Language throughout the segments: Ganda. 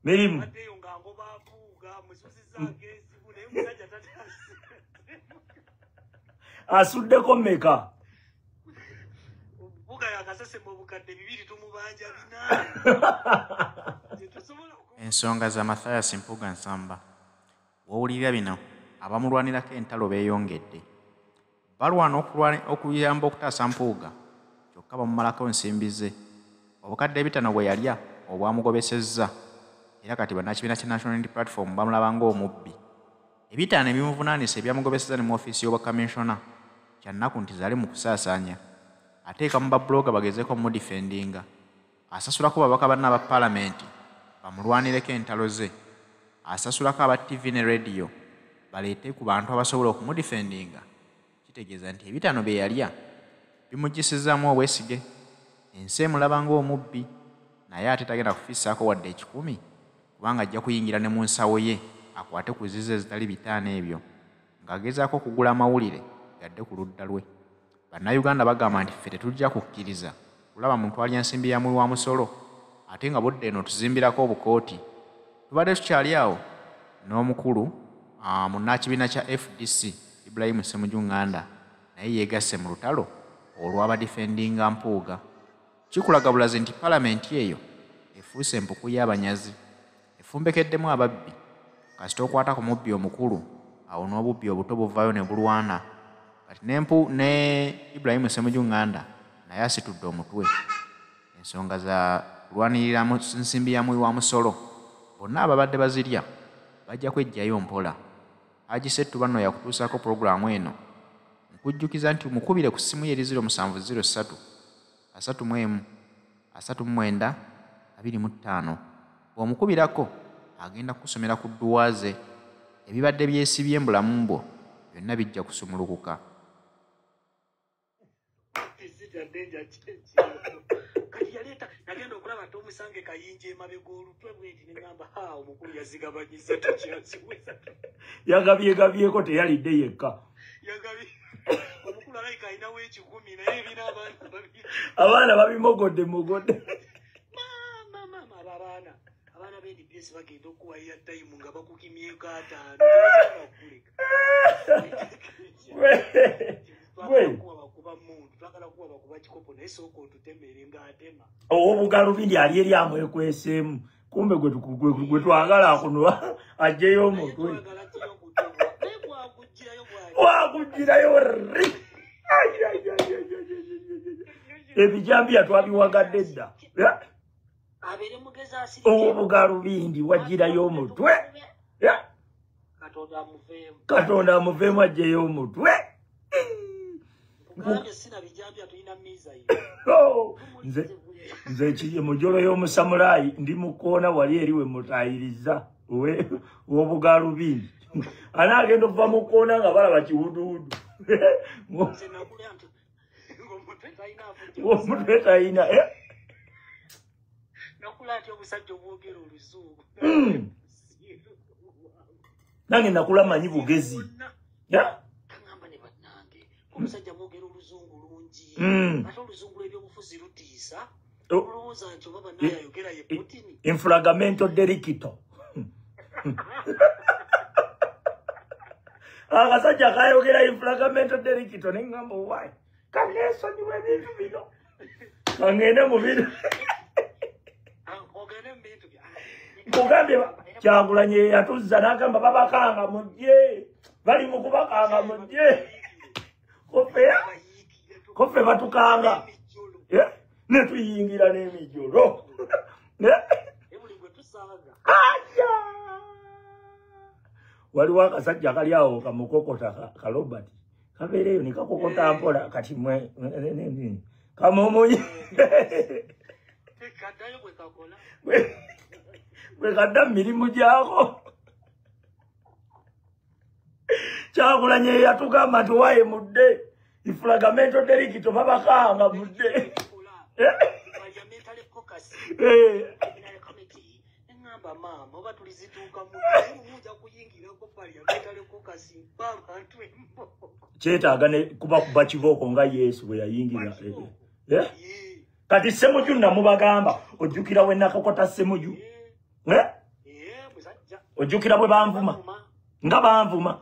Mirimu. Asuddeko mmeka? Ensonga za Mathias Mpuuga Nsamba. Wowulira bino abamulwanirako entalo beeyongedde. Balwana okuyamba okutaasa Mpuuga kyokka bamumalako nsimbi ze. Obukadde ebitano bwe yalya obwamugobesezza era kati bannakibiina kya National Unity Platform bamulaba ng'omubbi. Ebitaano ebimuvunaanisa ebyamugobesezza ne mu ofiisi y'obwakamisona kyannaku nti zaali mu kusaasaanya. Ateeka mu babulooga bagezeeko mudifendinga. Asasulako babaka banna aba paalamenti bamulwanireko entalo ze. Asasulako aba TV ne radio baleete ku bantu abasobola okumudifendinga. Kitegeeza nti ebitaano bye yalya bimuggisizaamu obwesige. Ensi emulaba ng'omubbi naye ate tagenda kufiisaako wadde 10 kubanga ajja kuyingira ne mu nsawo ye akwate ku zize ezitali bitaano ebyo ng'agezaako okugula amawulire gadde ku ludda lwe. Bannayuganda bagamba nti ffe tetujja kukkiriza kulaba muntu alya nsimbi ya muwi wa musolo ate nga budde eno tuzimbirako obukooti. Tubadde tukyali awo n'omukulu munnakibiina kya FDC Ibrahim Ssemuju Nganda naye yeegasse mu lutalo olw'abadifendinga Mpuuga. Kikulaga bulazi nti paalamenti eyo efuuse empuku y'abanyazi, efumbekeddemu ababbi kasita okwata ku mubbi omukulu awo n'obubbi obuto buvaayo ne bulwana. Kati ne Ibrahim Ssemuju Nganda naye asitudde omutwe. Ensonga za kulwanirira mu nsimbi ya muwi wa musolo bonna ababadde bazirya bajja kwejjayo mpola. Haji Settu bano yakutuusaako pulogulaamu eno nkujjukiza nti mukubire ku ssimu ye 0703 31 39 25. Bw'omukubirako agenda kusomera ku dduwa ze. Ebibadde byesibye mbulamu bwo byonna bijja kusumulukuka. Yagabyeko teyalidde yekka. Abaana babimogodde. Abaana b'EDPS bagenda okuwaya tayimu nga bakukimyeko 5. Obugalubindi ali eri amwekweseemu kumbe gwe twagala kuno ajjeyo omutwe wagugirayo ri ebijambiya twabiwagadde dda obugalubindi wajjirayo omutwe Katonda amuveemu ajjeyo omutwe. Nze kiri mujolo y'omusamulaayi ndi mu kkoona wali eri we mutayiriza w'obugalubindi anaagenda okuva mu kkoona nga balaba kiwuduwudu omutwe talina nange nakula manyi bugezi omusajja mwogera oluzungu lungi ate oluzungu ebyobufuzi lutiisa olowooza nti oba bannaye ayogera ye Putin infragamento delicito akasajja kayogera infragamento delicito neŋŋamba owaayi kaneesonyiwa ebintu bino kangende mu bino mugambye Kyagulanyi yatuzza n'agamba babakanga mujje bali mu kubakanga mujje kofe batukanga netuyingira n'emijolo waliwo akasajja kali awo kamukokota kalobati kabeereyo ne kakokota mpola kati mwe kamumunyi bwe kadda mirimu gyako Kyagulanyi yatugamba nti waye mudde ifragamento delicito babakanga mudde kyetaaga ne kuba kibooko nga Yesu bwe yayingira kati Ssemuju namubagamba ojjukira we nakokota Ssemuju ojjukira bwe banvuma nga banvuma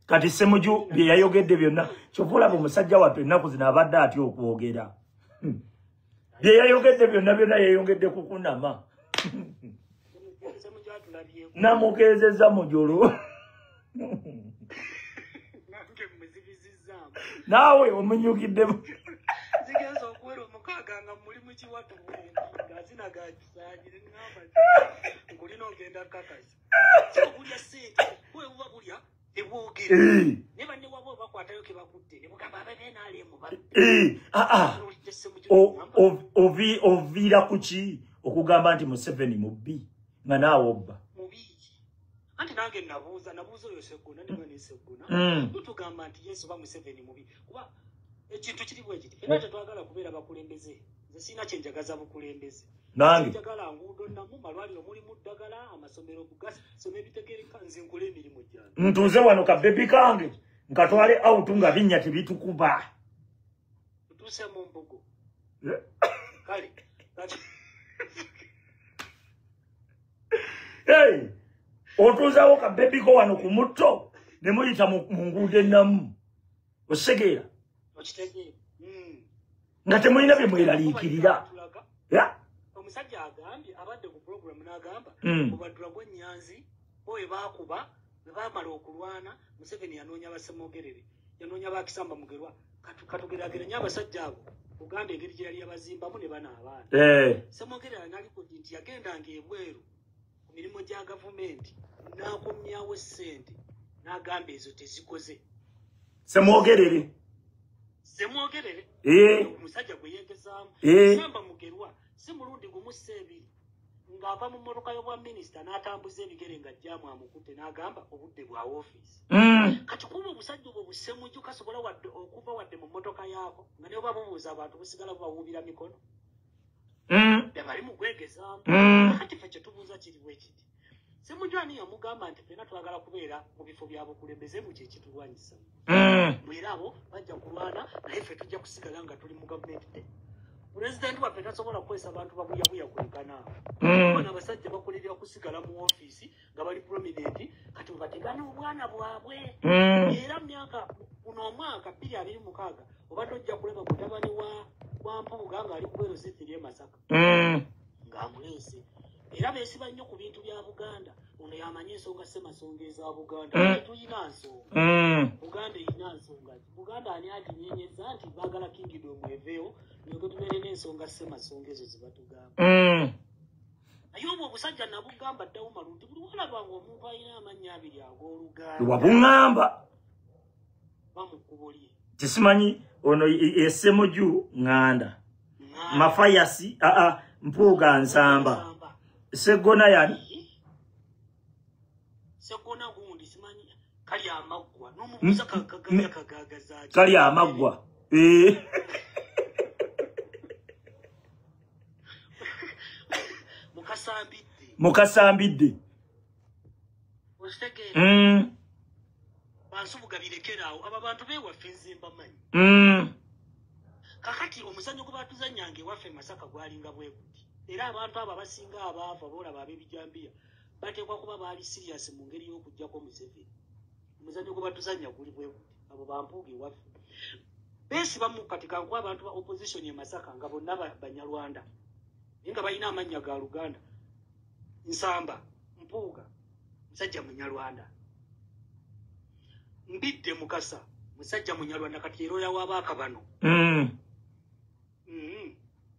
kati Ssemuju bye yayogedde byonna kyovulaba omusajja wattu ennaku zino abadde atya okwogera bye yayogedde byonna byonna yayongedde kukunama namukeezezza mujolo naawe omunyukiddemu zigenza okuwera omukaaga nga muli mu kiwato ngazina gakisaanyire ngamba nkulina ogenda kakasi okulya sente webuba bulya ebwogere ne banne wabo bakwatayo ke bakutte ne mugamba abenaalemu oviira ku ki okugamba nti Museveni mubbi nga naawe obba anti nange nabuuza oyo Sseggona ne mwene Sseggona tutugamba nti Yesu ba Museveni mubi kuba ekintu kiri bwe kiti era tetwagala kubeera bakulembeze nze sina kyenjagaza bukulembeze nange njagala nguudo namu malwaliro mulimu ddagala amasomero kugasoma ebitegereka nze nkole emirimu gyange ntuuze wano kabebi kange nkatwale autu nga binnya tebitukuba tutuuse mu mbugo kale hey otuuzawo kabebi ko wano ku mutto ne muyita mu nguudo ennamu osegeera nga temulina bye mweraliikirira omusajja agambye abadde ku programu n'agamba obaddula gw'ennyanzi boye baakuba bwe baamala okulwana Museveni yanoonya abasemogerere yanoonya abakisamba mugerwa katugeraageranya abasajja abo Uganda engeri gye yali yabazimbamu ne bana abaana Semogerere nalikodi nti yagendanga ebweru ku mirimu gya gavumenti n'akomyawo ssente n'agamba ezo tezikoze Semogerere omusajja gwe yeegezaamu samba mugerwa si mulundi gumu sseebiri ng'ava mu mmotoka y'obwa minisita n'atambuza ebigere nga jjaamu amukutte n'agamba obudde bwa woofiisi kati kuba obusajja obwo Ssemuju kasobola wadde okuva wadde mu mmotoka yaako nga ne bwe babubuuza abantu busigala bubawuubira mikono bali mu kwegezaamu kati ffe kye tubuuza kiri bwe kiti Ssemuju ani yamugamba nti ffenna twagala kubeera mu bifo bya bukulembeze mu kye kitulwanyisa mwera abo bajja kulwana naye ffe tujja kusigala nga tuli mu gavumenti pulezidenti waffe tasobola kukozesa abantu babuyabuya kwekanaawo bana abasajja bakolerera kusigala mu ofiisi nga bali prominenti kati bategana obwana bwabwe era myaka guno omwaka 2026 obadde ojja kulaba mutabani wa Mpuuga ng'ali ku bwerositiri e Masaka ng'amuleese era beesiba nnyo ku bintu bya Buganda ono yamanye ensonga ssemasonga eza Buganda tuyina nsonga Buganda erina nsonga Buganda ani aginyenyeza nti baagala kingdom eveewo nyoge tubeere n'ensonga ssemasonga ezo zibatugamba naye obwo obusajja nabugamba ddawo malundi buli walabanga omuntu alina amannya abiri ag'Oluganda wabuŋŋamba bamukkubo lye tisimanyi ono Ssemuju Nganda Mafayasi Mpuuga Nsamba Sseggona yani Sseggona gundi simanyi kali amaggwa n'omubuuza kagaga kagagaza kali amaggwa mukasambidde ostegeera bansubuga birekerawo aba bantu bewaffe nzimba manyi kakati omuzannyo gwe batuzanyanga ewaffe Masaka gwalinga bwe guti era abantu abo abasinga abaafa boolaba ab'ebijambiya bateekwa kuba baali serious mu ngeri y'okuggyako Museveni omuzannyo gwe batuzanya guli bwe guti abo bampuuga ewaffe beesiba mu kati kankuwa abantu ba opposition e Masaka nga bonna Banyarwanda naye nga balina amannya ga Luganda Nsamba Mpuuga musajja Munyarwanda Mbidde Mukasa musajja Munyarwanda kati eroya w'abaaka bano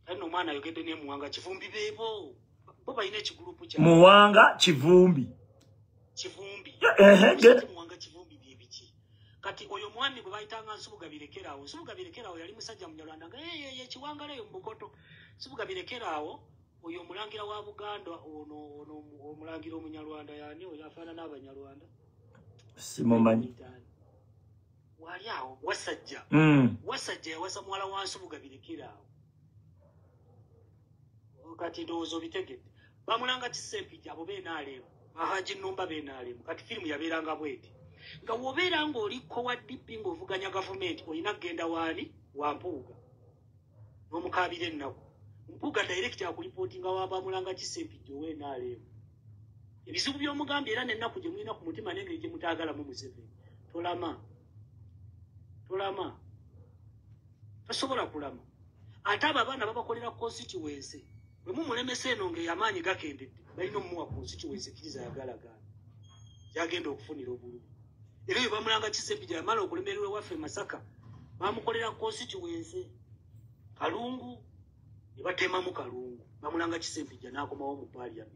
ano mwana ayogedde ne Muwanga Kivumbi beebo bo balina ekigulupu kya Muwanga Kivumbi Muwanga Kivumbi byebiki kati oyo mwami gwe bayitanga Nsubuga Birekerawo yali musajja Munyarwanda nga ye Kiwangaleyo Mbukoto Nsubuga Birekerawo oyo omulangira wa Buganda ono omulangira Omunyarwanda yani oyo afaanana n'Abanyarwanda simumanyi wali awo wasajja yawasa muwala wa Nsubuga Birekerawo kati ndowooza obitegedde bamulanga Kisempija abo beenaalemu Haji Nnumba beenaalemu kati firimu yabeeranga bweti nga wobeera ng'oliko wa DP ng'ovuganya gavumenti olina kgenda waani wa Mpuuga n'omukaabira ennaku Mpuuga direct akulipotinga wabamulanga Kisempijjo we naalemu. Ebizibu by'omugambye era n'ennaku gye mulina ku mutima n'engeri gye mutaagalamu Museveni. Tolama. Tasobola kulama. Ate abo abaana babakolera constituency. Bwe mumulemesa eno ng'eyamaanyi gakendedde, balina omuwa constituency ekkiriza yagalagala. Yagenda okufunira obululu. Era bwe bamulanga Kisempijjo yamala okulemererwa ewaffe Masaka, bamukolera constituency. Kalungu, ne batemamu Kalungu. Bamulanga Kisempijjo n'akomawo mu parliament.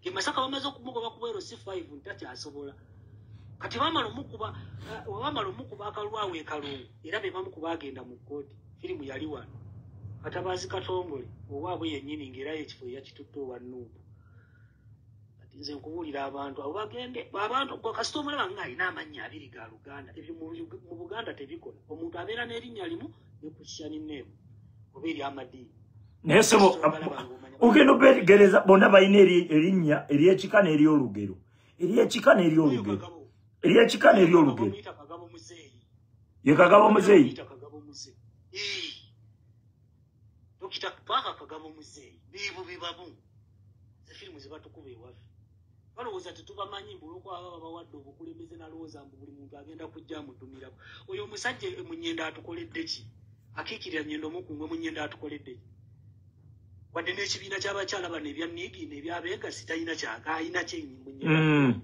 Ke Masaka bamaze okumugoba ku bwero C5 ntakyasobola. Kati bamala omukuba akalwawe Kalungu, era be bamukuba agenda mu kkooti. Firimu yali wano. Katabazi Katongole, owaabwe yennyini ng'era ekifo yakitutte owa Nuupu. Kati nze nkubuulira abantu abo bagende, abantu kasita omulaba ng'alina amannya abiri ga Luganda, ebyo mu Buganda tebikola. Omuntu abeera n'erinnya limu ne ku Christian name, oba eri amadiini. Naye sebo ogenda obeegereza bonna balina erinnya ery'ekika n'ery'olugero. Ery'ekika n'ery'olugero. Ery'ekika n'ery'olugero. Ye Kagabo Muzeeyi. Dokita Paka Kagabo Muzeeyi. Bibu bibabu. Ze firimu ze batukuba ewaffe. Balowooza tetubamanyi mbuloko aba bawadde obukulembeze nalowooza mbu buli muntu agenda kujja amutumirako. Oyo omusajja Munyenda atukoledde ki? Akiikirira Nnyendo Mukungwe Munyenda atukoledde ki? Wadde n'ekibiina ky'abakyala bano ebya Nigi n'ebyabeegasi talina kyaka ayina kyenyi Munyenda.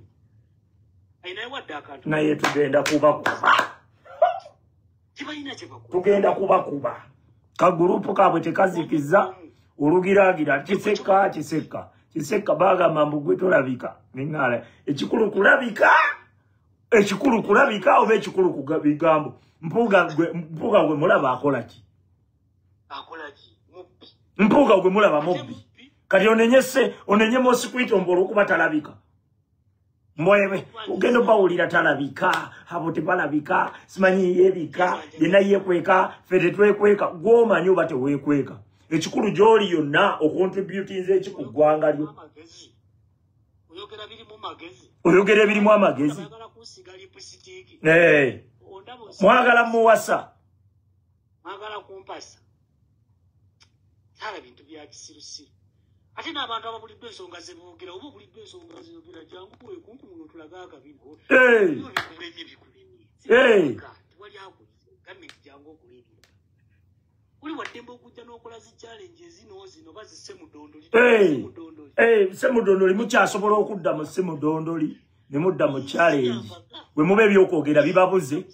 Ayinayo wadde akantu. Naye tugenda kubakuba. Tibalina kye bakuba. Tugenda kubakuba. Kagurupu kabwe tekazikiza olugiragira kiseka bagamba mbu gwe tolabika nengala ekikulu kulabika oba ekikulu kubigambo Mpuuga gwe mulaba akola ki Mpuuga gwe mulaba mubbi kati onenye mosquito mbolo kuba talabika mwewe ugendo bawulira talabika abo tebalabika simanyi yebika yena yekweka fede twekweka gwomanyi oba tewekweka ekikulu gy'oli yonna okontributinze ekikugwanga lyo oyogera ebirimu amagezi mwagala muwasa mwagala kumpasa tala bintu bya kisirusiru ate n'abantu ababuliddwa ensonga ze boogera oba obuliddwa ensonga ze boogera jangu kuwe kumpi muno tulaga akabino tewali akulize gavumenti jangu okulebya uli waddembe okujja n'okola zi challenge zino bazi Ssemudondoli Ssemudondoli mukyasobola okudda mu Ssemudondoli ne mudda mu challenge bwe mube ebyokwogera bibabuze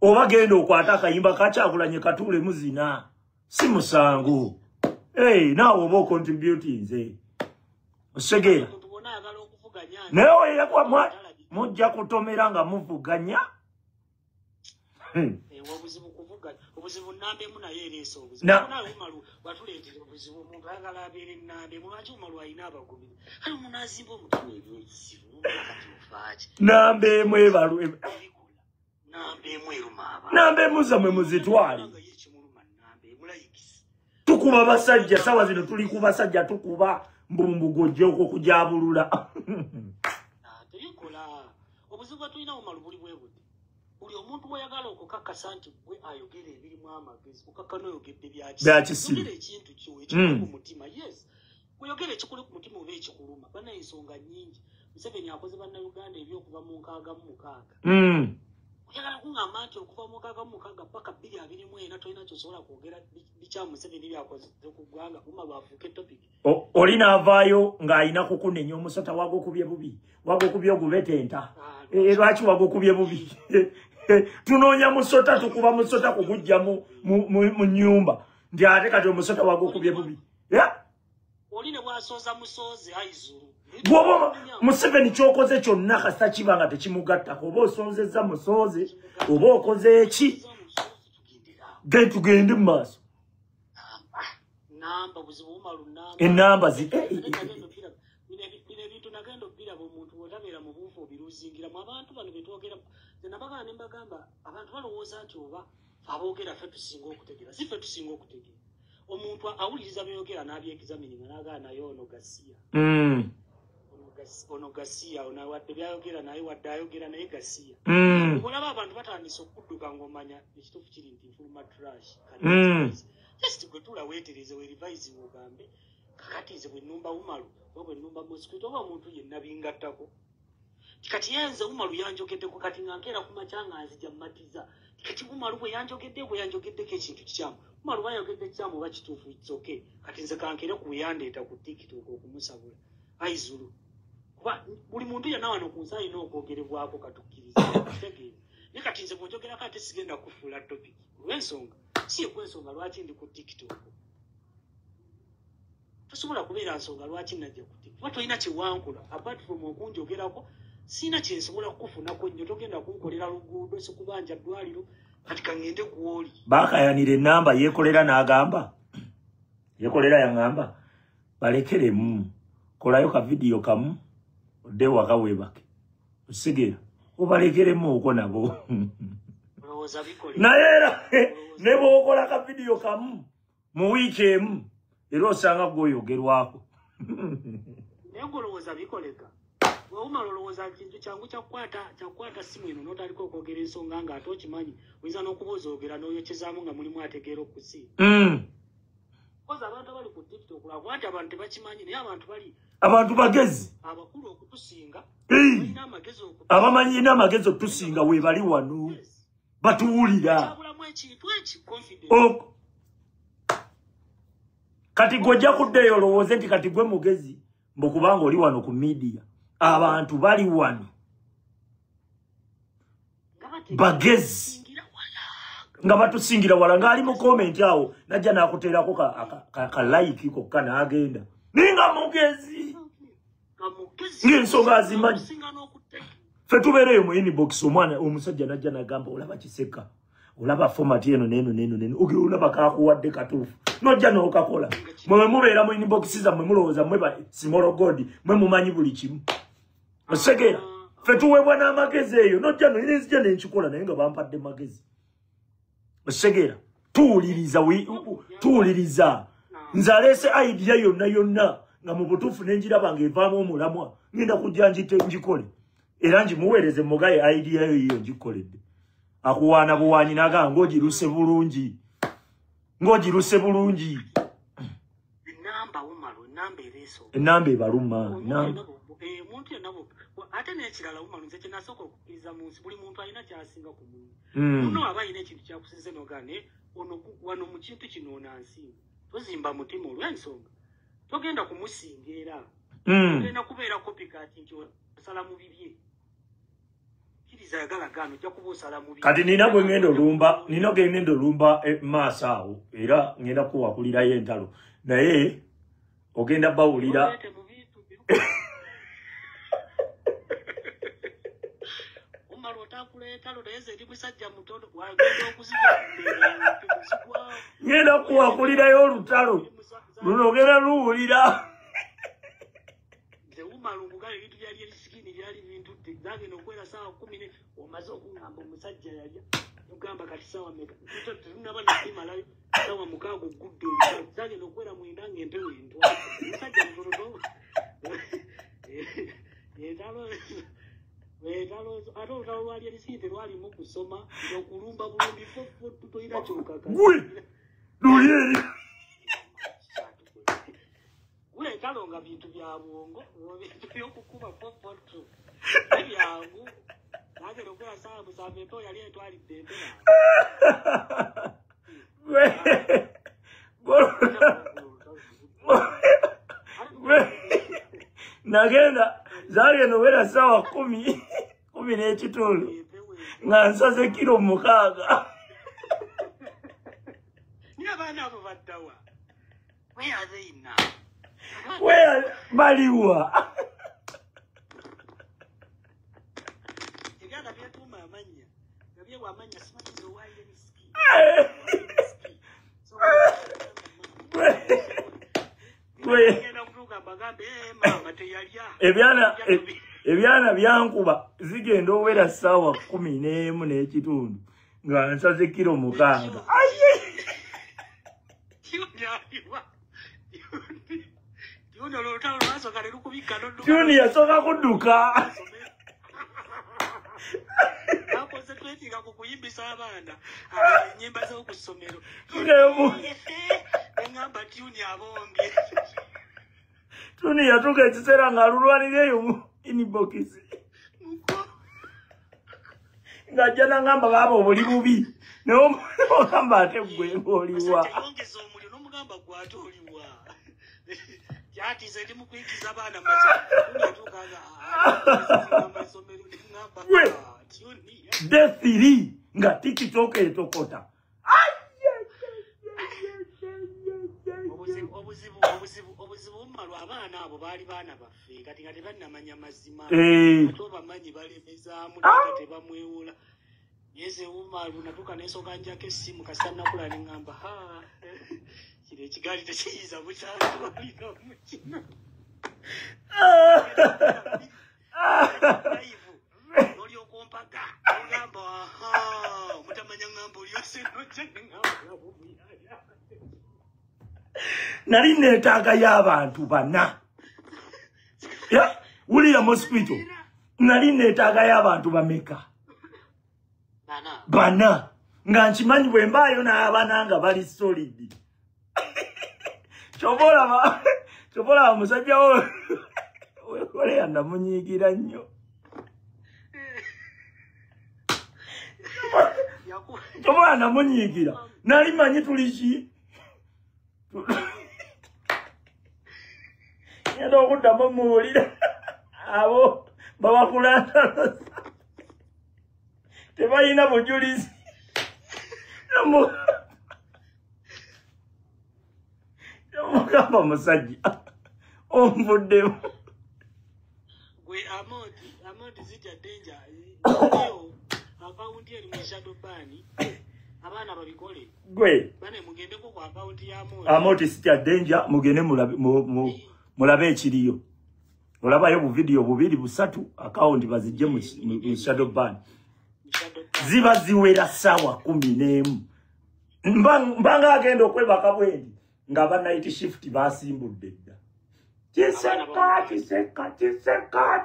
oba genda okwata akayimba kakyagulanye katuule muzina si musango naawe oba ocontributinze osegera naye oyekwa mujja kutomera nga muvuganya obuzibu nnambemu naye ereesa obuzibu umalu watuleetera obuzibu omuntu ayagala abeera ennambemu lwaki umalu alina abagobiri kale omuntu azimba omutima ebyobuzibu kati mufaaki nambemu erumaaba nambemu zammwe muzitwale tukuba basajja sawa zino tuli ku basajja tukuba mbumbugojja okukujabulula terikola obuzibu bwetulina umalu buli bwebudde buli omuntu bweyagala okukakasa nti gwe ayogera ebirimu amagezi okakka n'oyogedde byakisiru ekintu kyo ekikulu ku mutima yes oyogera ekikulu ku mutima oba ekikuluma bana ensonga nnyingi Museveni akoze bannayuganda ebyokuva mu 6 oyagala kuŋŋamba nti okuva mu 6 paka 2024 tolina kyosobola kwogera bikya Museveni byakoze ku ggwanga Umalu afuuke topic oli n'avaayo ng'alina kukunenya omusota wagokubye bubi wagokubye ogubetenta lwaki wagokubye bubi tunoonya musota tukuba musota kugujja mu nnyumba nti ate kati omusota wagokubye bubi oli ne bw'asooza musoozi ayizulu bw'oba Museveni ky'okoze kyonna kasita kiba nga tekimugattako oba osonzezza musoozi oba okoze eki tugende mu maaso enamba ebintu nagenda obbiraba omuntu bw'otabeera mu buufu obiruzingiramu abantu bano betwogera nabagala ne mbagamba abantu balowooza nti oba aboogera ffe tusinga okutegeera si ffe tusinga okutegeera omuntu awuliriza byogera n'abyekizamininga n'agala naye ono gasiya ono Gasiya ona wadde byayogera naye wadde ayogera naye Gasiya olaba abantu batandise okudduka ng'omanya ekituufu kiri nti nfuluma trash just gwe tula weetereze werivise ogambe kakati nze bwe nnumba Umaru oba bwe nnumba Mosquito oba omuntu yenna bingattako kati yenze Umaru yanjogeddeko kati nga nkeera ku makya nga nzija mmatiza kati Umaru bwe yanjogeddeko ekintu kikyamu Umaru bayogedde kikyamu oba kituufu it's okay kati nze kankere kuyandeeta ku TikTok okumusabula aizulu kuba buli muntu yenna wano ku nsi alina okwogerebwako katukkiriza kitegeera naye kati nze bw'onjogerako ate sigenda kufuula topic olw'ensonga si ekwensonga lwaki ndi ku TikTok tosobola kubeera nsonga lwaki najja ku TikTok kuba tolina kyewankola apart from okunjogerako sina kyensobola kukufunako nnyo togenda kunkolera luguudo sikubanja ddwaliro kati kangende kuwoli baakayanira ennamba yeekolera n'agamba yeekolera yaŋŋamba balekeremu kolayo ka vidiyo kamu odde waka weebake osigera obalekeremu okwo nabo naye era ne bw'okola ka vidiyo kamu mu wiiki emu era osanga gw'oyogerwako naye golowooza bikoleka Umar olowooza kintu kyangu kyakwata simu eno n'otaliko okwogera ensonga ng'ate okimanyi oyinza n'okubuuza ogera n'oyokyezaamu nga mulimu ategeera okusiiba koza abantu abali ku TikTok lwakuba nti abantu tebakimanyi naye abantu bagezi abakulu okutusinga abamanyi n'amagezi okutusinga we bali wano batuwulira kati gw'ojja kuddeyo olowooze nti kati gwe mugezi mbokubanga oli wano ku media abantu bali wano bagezi nga batusingira wala ngali mu comment awo najja nakuteerako ka like kokka n'agenda ninga mugezi ng'ensonga azimanyi ffe tubeereyo mu inbox omwana omusajja najja nagamba olaba kiseka olaba format eno neno olaba kakuwadde katuufu nojja n'okakola mwe mubeera mu inbox zammwe mulowooza mwe ba simolo god mwe mumanyi buli kimu osegera ffe tuweebwa n'amagezi eyo nojja nzija nenkikola naye nga bampadde magezi osegera tuwuliriza nze aleese idea yonna nga mu butuufu nenjiraba ng'evaamu omulamwa ngenda kujja njikole era njimuweereze mugaye idea yo yiyo njikoledde akuwaana buwaanyi naga ng'ogiruse bulungi enamba ebaluma omuntu yenna ate n'ekirala Umaru nze kyenasooka okukkiriza mu nsi buli muntu alina kyasinga ku muntu muno aba alina ekintu kyakusinze nogane wano mu kintu kino onansinga tozimba mutima olw'ensonga togenda kumusinga era togenda kubeera copycat nti osala mu bibye kiriza yagala gano ojja kuba osala mu bibye kati nina bwe ngenda olumba maaso awo era ngenda kuwakulirayo entalo naye ogenda bawulira ngenda kuwakulirayo olutalo luno ogenda luwulira omaze okungamba omusajja yalya ogamba kati sawa meka tunaba nakimalayo sawa mukaaga ogudde zagenda okwera mwenda ng'empewo entwa omusajja mutonoto ate olutalo lwali erisii terwalimu kusoma okulumba bulungi toyina kyokaka luyeri guletalo nga bintu bya bwongo bintu byokukuba popoto ebyangu nagera okwera sawa musamba empewo yali etwalidde empera nagenda zagenda owera sawa 10 n'ekitundu nga nsaze kilo 6 niye abaana abo baddawa baliwa ebyana byetuuma amanya nabyewa amanya simanyizo waile misiki ebyana byankuba zigenda owera sawa 11 n'ekitundu nga nsaze kilo 6 Tuni yasoka kudduka. Tuni yatuka ekiseera ng'alulwanireyo mu inbox. Ng'ajja n'angamba baaba obuli bubi. Naye ogamba ate ggwe ng'oliwa. Defiri nga TikTok etokota. Obuzibu malwa abaana abo baali baana baffe kati nga tebannamanya mazima ate bamanyi balemezaamu nga tebamwewola yeze umalu natuka nesoka njako essimu kasannakula ne ŋŋamba kino ekigaali tekiyiza bukyatwalira mukino olyoka ompaga ogamba mutamanya ŋŋamba olyosenoja ne ŋŋamba nali neetaaga y'abantu bana. Wulira mosquito. Nali neetaaga y'abantu bameka. Bana. Nga nkimanyi bwe mbaayo n'abaana nga bali solid. Chobola musajja wo. Wekole yandamunyiigira nnyo. Chobola namunyiigira. Nali manyi tuli ki. Yendo okuddamu muwulira abo babakulantaloza tebalina bujulizi yamugamba musajja onvuddemu gwe amount zitya denja akawunti eri mu shadow ban abaana babikole gwe bane mugendeko ku akawunti ya amount sitya denja mugende mulabe ekiriyo olabayo bu video bubiri busatu akawunti bazijje mu shadow ban ziba ziwera sawa 11 mbanga agenda okwebaka bwendi nga ba night shift basimbudde dda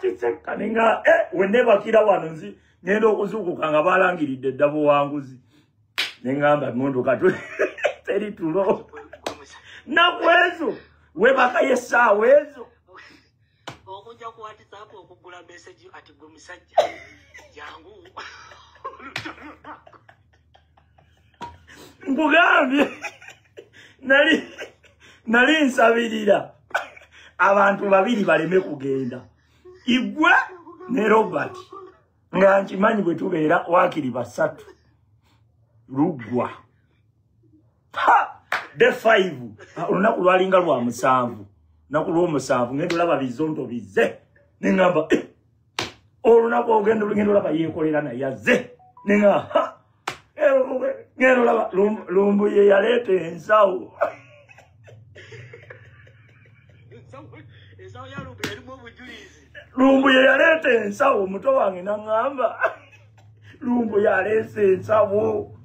kiseka ninga wenebakira wano nzi ngenda okuzukuka nga balangiridde dda buwanguzi nengamba mundu katu teri tulo nakwezo webaka yesaawa ezo okujja ku WhatsApp okugula message ati gwe musajja jangu nkugambye nali nsabirira abantu babiri baleme kugenda igwe ne Robert nga nkimanyi bwe tubeera wakiri basatu lugwa de 5 olunaku lwalinga lwa musanvu naku lw'omusanvu ngendo laba bizonto bize nengamba olunaku ogenda olugendo laba yeekolera naye yazze nenga ngendo laba lumbu ye yaleeta ensawo lumbu ye yaleeta ensawo muto wange naŋŋamba lumbu yaleese ensawo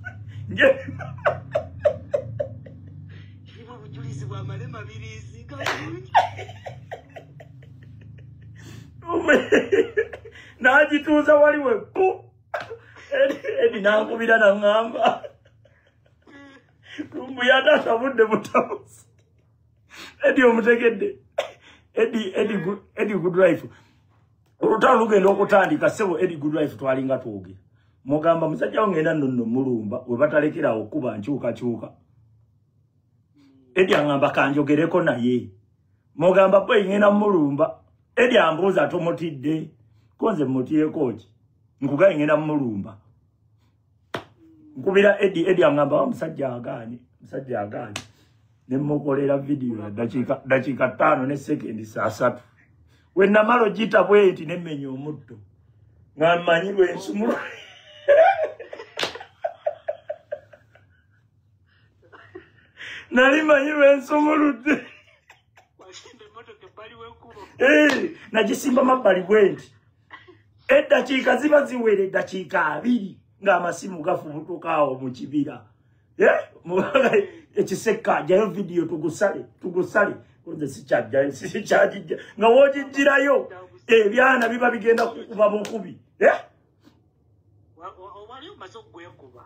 najituuza waliwe pu edi nankubira naŋŋamba lumbu yatasabudde butabuzi edi omutegedde edi good life olutalo lugenda okutandika sebo edi good life twalinga twogera mugamba musajja wangenda nno mulumba we batalekerawo okuba nkyukakyuka edi aŋŋamba kanjogereko naye mugamba bwe ngenda mulumba edi ambuuza tomutidde konze mutieko ki nkugaye ngenda mulumba nkubira edi aŋŋamba wa musajja agaanye ne mukolera video dakika 5 ne sekendi 3 we namalo jita bweti ne menyo omutto ngamanyirwe ensumulu nali manyirwe ensumuludde nagisimba mabbali bwenti eddakiika ziba ziwere eddakiika 2 ng'amasimu gafubutukaawo mu kibira ekiseka jayo video tugusale Kunze sikyajja nga wogijjirayo ebyana biba bigenda kukuba bukubi wali omaze okugwenkuba